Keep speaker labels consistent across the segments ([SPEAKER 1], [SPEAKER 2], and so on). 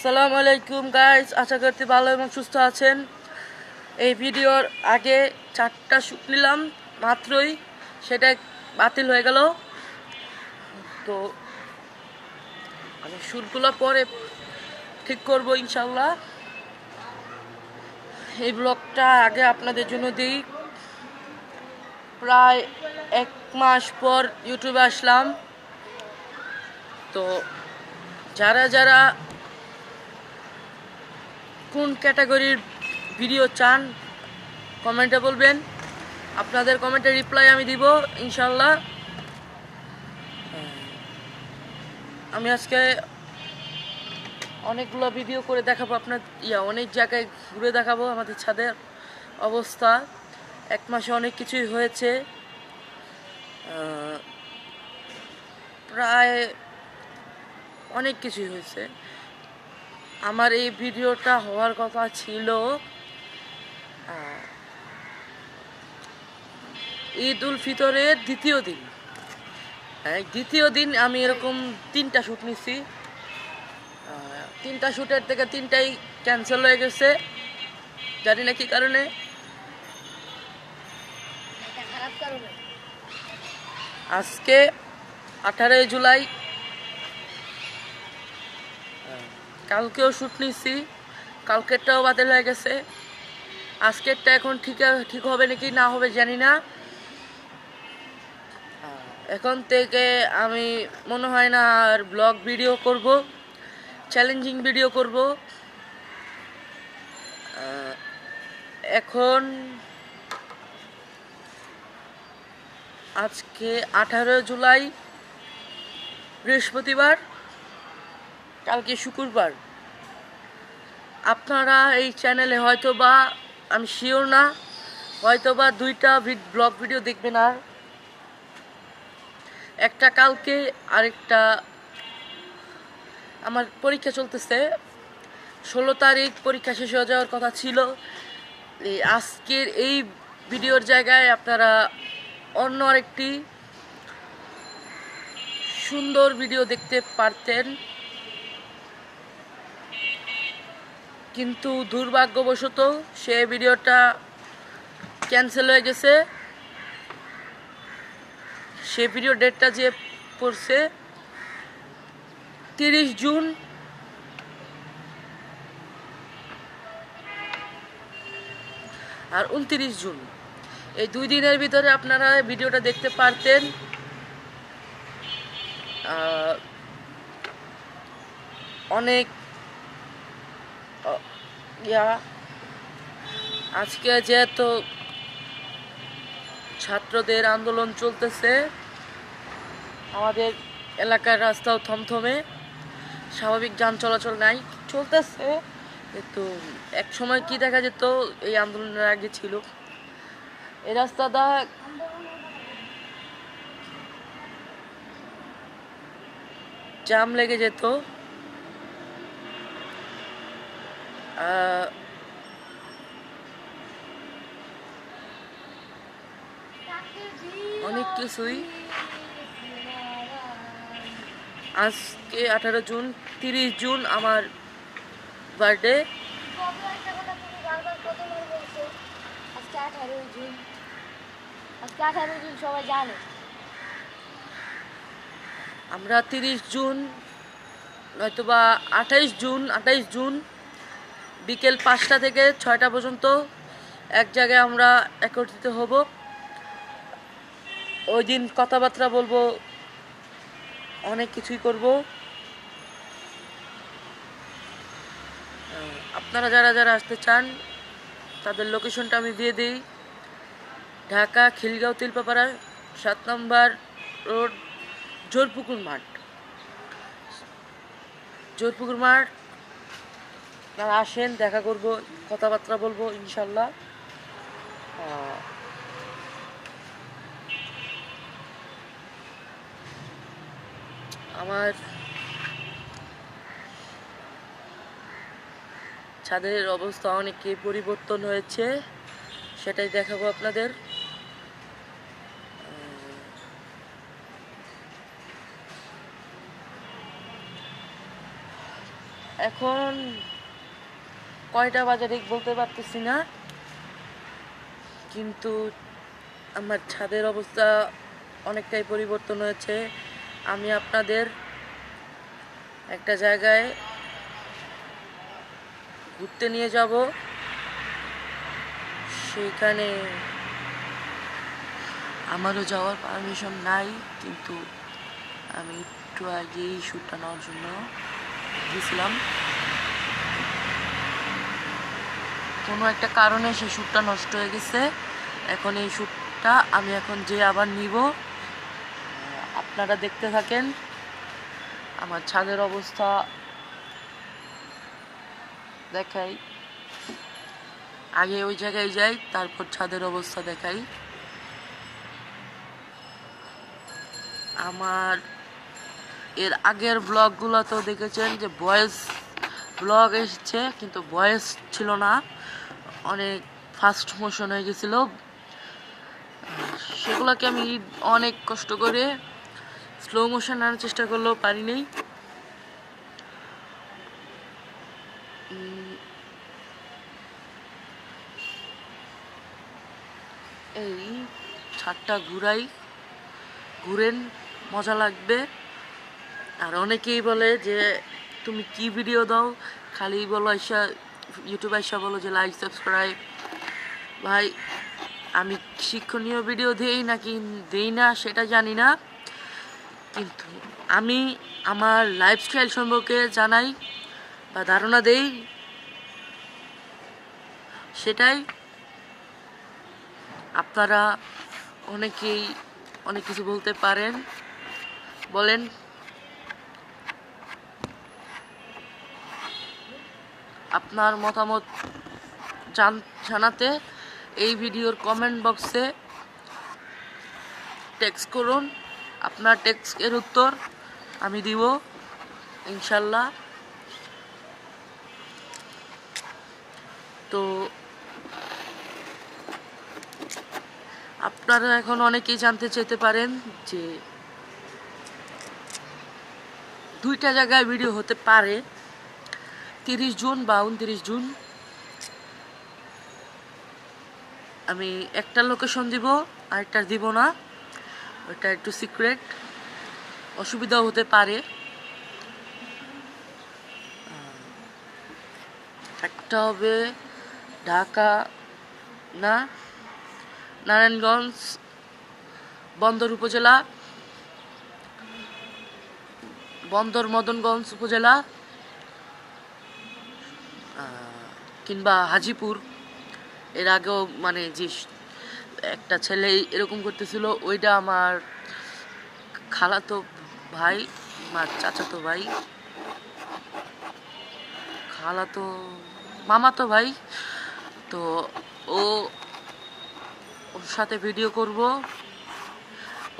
[SPEAKER 1] আসসালামু আলাইকুম গাইস, আশা করতে ভালো এবং সুস্থ আছেন। এই ভিডিওর আগে 4টা শ্যুট নিলাম মাত্রই, সেটা বাতিল হয়ে গেল। তো আমি শ্যুটগুলো পরে ঠিক করব ইনশাল্লাহ। এই ব্লগটা আগে আপনাদের জন্য দিই। প্রায় 1 মাস পর ইউটিউবে আসলাম। তো যারা যারা কোন ক্যাটাগরির ভিডিও চান কমেন্টে বলবেন, আপনাদের কমেন্টে রিপ্লাই আমি দিব ইনশাল্লাহ। আমি আজকে অনেকগুলো ভিডিও করে দেখাবো আপনার অনেক জায়গায় ঘুরে দেখাবো আমাদের ছাদের অবস্থা। 1 মাসে অনেক কিছুই হয়েছে, প্রায় অনেক কিছুই হয়েছে। আমার এই ভিডিওটা হওয়ার কথা ছিল ঈদ উল ফিতরের দ্বিতীয় দিন আমি এরকম 3টা শ্যুট নিছি। 3টা শ্যুটের থেকে 3টাই ক্যান্সেল হয়ে গেছে, জানি না কি কারণে। আজকে 18 জুলাই, কালকেও শ্যুট নিছি, কালকেরটাও বাতিল হয়ে গেছে। আজকেরটা এখন ঠিক হবে নাকি না হবে জানি না। এখন থেকে আমি মনে হয় না আর ব্লগ ভিডিও করব, চ্যালেঞ্জিং ভিডিও করব। এখন আজকে 18 জুলাই বৃহস্পতিবার, কালকে শুক্রবার। আপনারা এই চ্যানেলে হয়তো বা, আমি শিওর না, হয়তো বা 2টা ব্লগ ভিডিও দেখবেন। আর একটা কালকে, আরেকটা আমার পরীক্ষা চলতেছে। 16 তারিখ পরীক্ষা শেষ হয়ে যাওয়ার কথা ছিল। আজকের এই ভিডিওর জায়গায় আপনারা অন্য আরেকটি সুন্দর ভিডিও দেখতে পারতেন, কিন্তু দুর্ভাগ্যবশত সে ভিডিওটা ক্যান্সেল হয়ে গেছে। সে ভিডিও ডেটটা যে পড়ছে 30 জুন, আর 29 জুন। এই 2 দিনের ভিতরে আপনারা ভিডিওটা দেখতে পারতেন। অনেক আজকে যেহেতু ছাত্রদের আন্দোলন চলতেছে, আমাদের এলাকার রাস্তাও থমথমে, স্বাভাবিক যান চলাচল নাই, চলতেছে। কিন্তু এক সময় কি দেখা যেত, এই আন্দোলনের আগে ছিল এই রাস্তাটা জাম লেগে যেত। অনেক কিছুই। আজকে 18 জুন, 30 জুন আমার বার্থডে।
[SPEAKER 2] সবাই জানে
[SPEAKER 1] আমরা 30 জুন নয়তোবা 28 জুন বিকেল 5টা থেকে 6টা পর্যন্ত এক জায়গায় আমরা একত্রিত হব। ওই দিন কথাবার্তা বলবো, অনেক কিছুই করব। আপনারা যারা যারা আসতে চান তাদের লোকেশনটা আমি দিয়ে দিই। ঢাকা খিলগাঁও তিলপাপাড়া 7 নম্বর রোড, জোরপুকুর মাঠ। আপনারা আসেন, দেখা করব, কথাবার্তা বলবো ইনশাল্লাহ। আমার ছাদের অবস্থা অনেকই পরিবর্তন হয়েছে, সেটাই দেখাবো আপনাদের। এখন কয়টা বাজে ঠিক বলতে পারতেছি না, কিন্তু আমার ছাদের অবস্থা অনেকটাই পরিবর্তন হয়েছে। আমি আপনাদের একটা জায়গায় ঘুরতে নিয়ে যাব, সেইখানে আমারও যাওয়ার পারমিশন নাই, কিন্তু আমি একটু আগেই শ্যুটটা নেওয়ার জন্য গেছিলাম। কোনো একটা কারণে সেই শ্যুটটা নষ্ট হয়ে গেছে। এখন এই শ্যুটটা আমি এখন যে আবার নিব, আপনারা দেখতে থাকেন। আমার ছাদের অবস্থা দেখাই, আগে ওই জায়গায় যাই, তারপর ছাদের অবস্থা দেখাই। আমার এর আগের ব্লগগুলো তো দেখেছেন যে ভয়েস ব্লগ এসেছে, কিন্তু ভয়েস ছিল না, অনেক ফাস্ট মোশন হয়ে গেছিল। সেগুলোকে আমি অনেক কষ্ট করে স্লো মোশন আনার চেষ্টা করলেও পারিনি। এই ছাদটা ঘুরেন, মজা লাগবে। আর অনেকেই বলে যে তুমি কি ভিডিও দাও, খালি বলো আইসা ইউটিউব আইসা বলো যে লাইক সাবস্ক্রাইব। ভাই, আমি শিক্ষণীয় ভিডিও দেই নাকি দেই না সেটা জানি না, কিন্তু আমি আমার লাইফস্টাইল সম্পর্কে জানাই বা ধারণা দেই, সেটাই। আপনারা অনেকেই অনেক কিছু বলতে পারেন, বলেন। আপনার মতামত জানাতে এই ভিডিওর কমেন্ট বক্সে টেক্সট করুন। আপনার টেক্সটের উত্তর আমি দিব ইনশাল্লাহ। তো আপনারা এখন অনেকেই জানতে চাইতে পারেন যে 2টা জায়গায় ভিডিও হতে পারে, 30 জুন বা 29 জুন। আমি একটা লোকেশন দিব, আরেকটা দিব না, ওটা একটু সিক্রেট, অসুবিধাও হতে পারে। একটা হবে ঢাকা না, নারায়ণগঞ্জ বন্দর উপজেলা, বন্দর মদনগঞ্জ উপজেলা, কিংবা হাজিপুর। এর আগেও মানে যে একটা ছেলে এরকম করতেছিল, ওইটা আমার খালাতো ভাই, আমার চাচাতো ভাই, খালাতো মামাতো ভাই। তো ওর সাথে ভিডিও করব,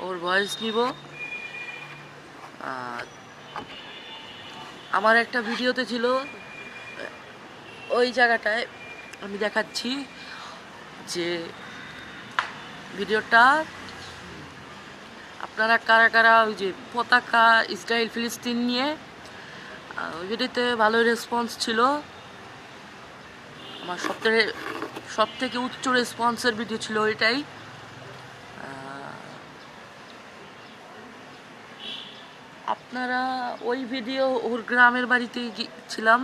[SPEAKER 1] ওর ভয়েস নিব। আমার একটা ভিডিওতে ছিল, ওই জায়গাটায় আমি দেখাচ্ছি যে ভিডিওটা আপনারা কারা কারা ওই যে পতাকা ইসরায়েল ফিলিস্তিন নিয়ে, ওই ভিডিওতে ভালোই রেসপন্স ছিল। আমার সব থেকে উচ্চ রেসপন্সের ভিডিও ছিল ওইটাই। আপনারা ওই ভিডিও ওর গ্রামের বাড়িতে ছিলাম,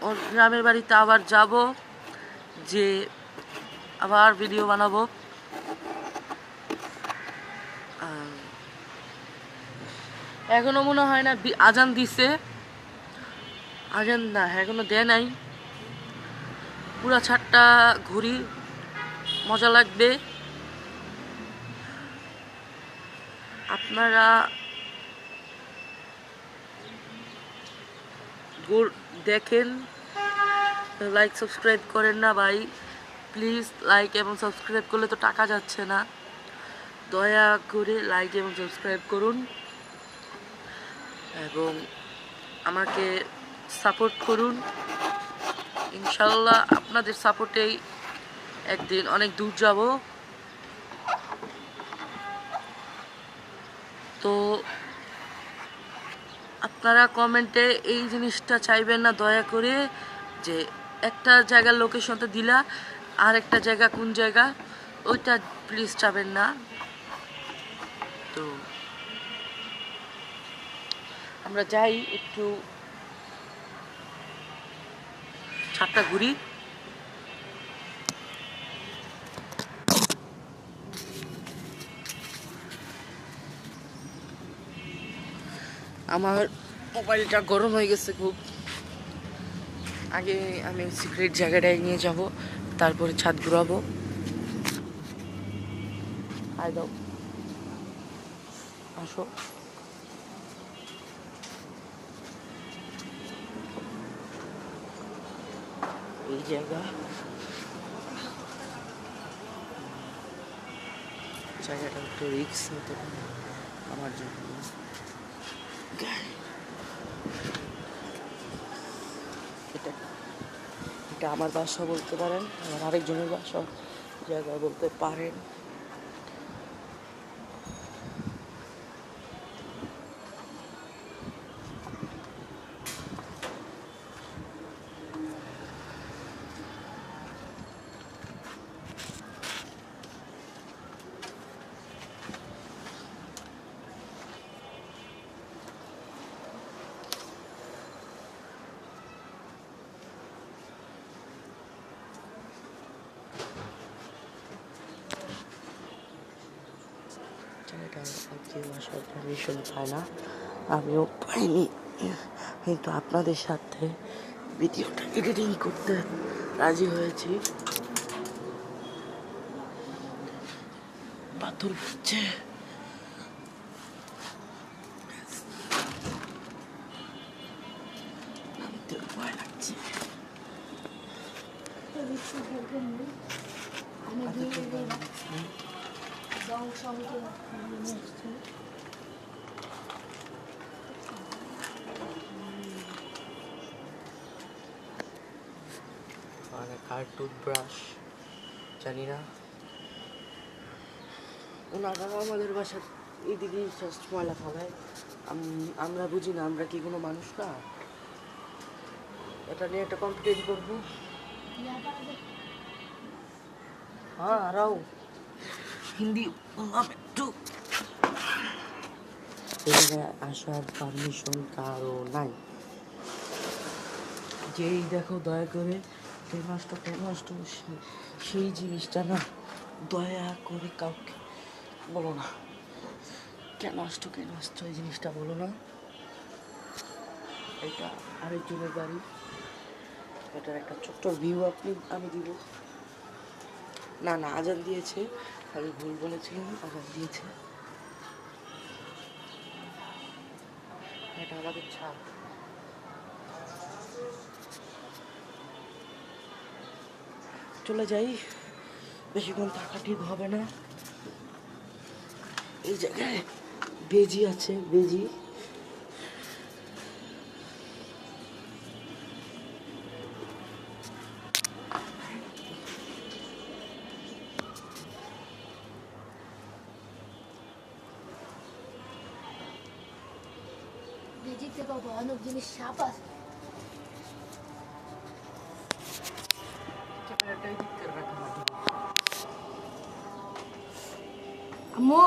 [SPEAKER 1] ওর গ্রামের বাড়িতে আবার যাব, যে আবার ভিডিও বানাবো। এখনো মনে হয় না আজান দিছে, আজান না এখনো দেয় নাই। পুরা ছাদটা ঘুরি, মজা লাগবে। আপনারা দেখেন, লাইক সাবস্ক্রাইব করেন না ভাই, প্লিজ। লাইক এবং সাবস্ক্রাইব করলে তো টাকা যাচ্ছে না, দয়া করে লাইক এবং সাবস্ক্রাইব করুন এবং আমাকে সাপোর্ট করুন। ইনশাল্লাহ আপনাদের সাপোর্টেই একদিন অনেক দূর যাব। তো আপনারা কমেন্টে এই জিনিসটা চাইবেন না দয়া করে, যে একটা জায়গার লোকেশনটা দিলা আর একটা জায়গা কোন জায়গা ওইটা প্লিজ চাবেন না। তো আমরা যাই একটু ছাদটা ঘুরি। আমার মোবাইলটা গরম হয়ে গেছে খুব। আগে আমি সিক্রেট জায়গাটায় নিয়ে যাব, তারপরে ছাদ ঘুরাবো। হাই দাও, আসো। এই জায়গাটা একটু রিস্ক হতে পারে আমার জন্য। এটা এটা আমার বাসা বলতে পারেন, আমার আরেকজনের বাসা জায়গা বলতে পারেন। এটা কেউ আসার পারমিশন পায় না, আমিও পাইনি, কিন্তু আপনাদের সাথে ভিডিওটা এডিটিং করতে রাজি হয়েছি। পাথর পড়ছে, ভয় লাগছে। আর টুথব্রাশ জানি না, ওনারা আমাদের বাসার এদিকেই জাস্ট ময়লা ফেলায়। আমরা বুঝি না, আমরা কি কোনো মানুষ না? এটা নিয়ে একটা কমপ্লেন করবো। হ্যাঁ আরাও হিন্দি একটু। এখানে আসার পারমিশন কারো নাই। যেই দেখো দয়া করে কেন নষ্ট সেই জিনিসটা না দয়া করে কাউকে বলো না। কেন নষ্ট এই জিনিসটা বলো না। এটা আরেকজনের বাড়ি, এটার একটা ছোট্ট ভিউ আমি দিব না। আজান দিয়েছে, আমি ভুল বলেছিলাম, আজান দিয়েছে। এটা আমাদের ছাদ। চলে যাই, বেশিক্ষণ থাকা ঠিক হবে না। এই জায়গায় বেজি আছে, বেজি।
[SPEAKER 2] বেজির থেকে ভয়ানক জিনিস সাপ আছে। আম্মু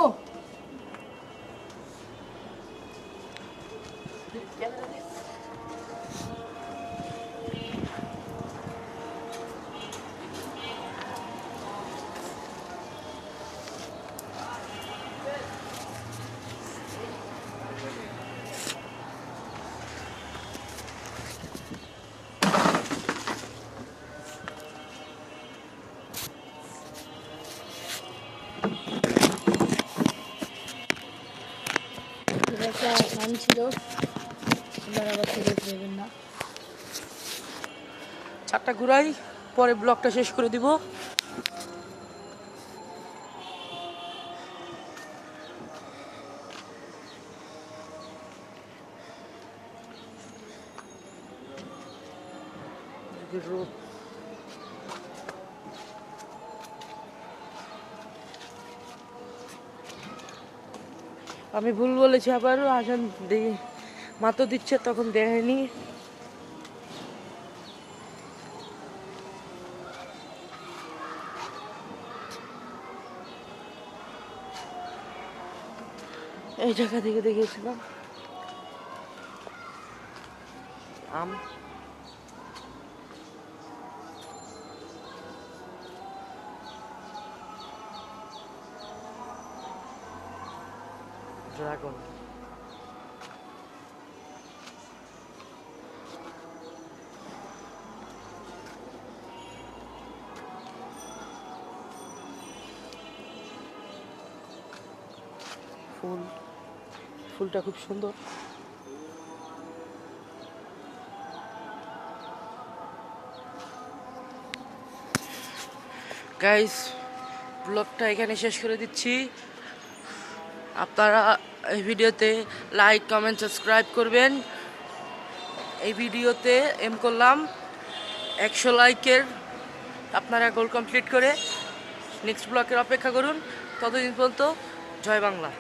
[SPEAKER 2] একটা নাম ছিল, আপনারা আবার ফিরে দেবেন না।
[SPEAKER 1] ছাদটা ঘুরাই, পরে ব্লগটা শেষ করে দিব। রোদ আমি ভুল বলেছি, আবারও আজান মাত্র দিচ্ছে তখন দেয়নি। এই জায়গা থেকে দেখেছিলাম আম। ড্রাগন ফুল, ফুলটা খুব সুন্দর। গাইস, ব্লগটা এখানে শেষ করে দিচ্ছি। আপনারা এই ভিডিওতে লাইক, কমেন্ট, সাবস্ক্রাইব করবেন। এই ভিডিওতে এম করলাম 100 লাইকের। আপনারা গোল কমপ্লিট করে নেক্সট ব্লগের অপেক্ষা করুন। ততদিন পর্যন্ত জয় বাংলা।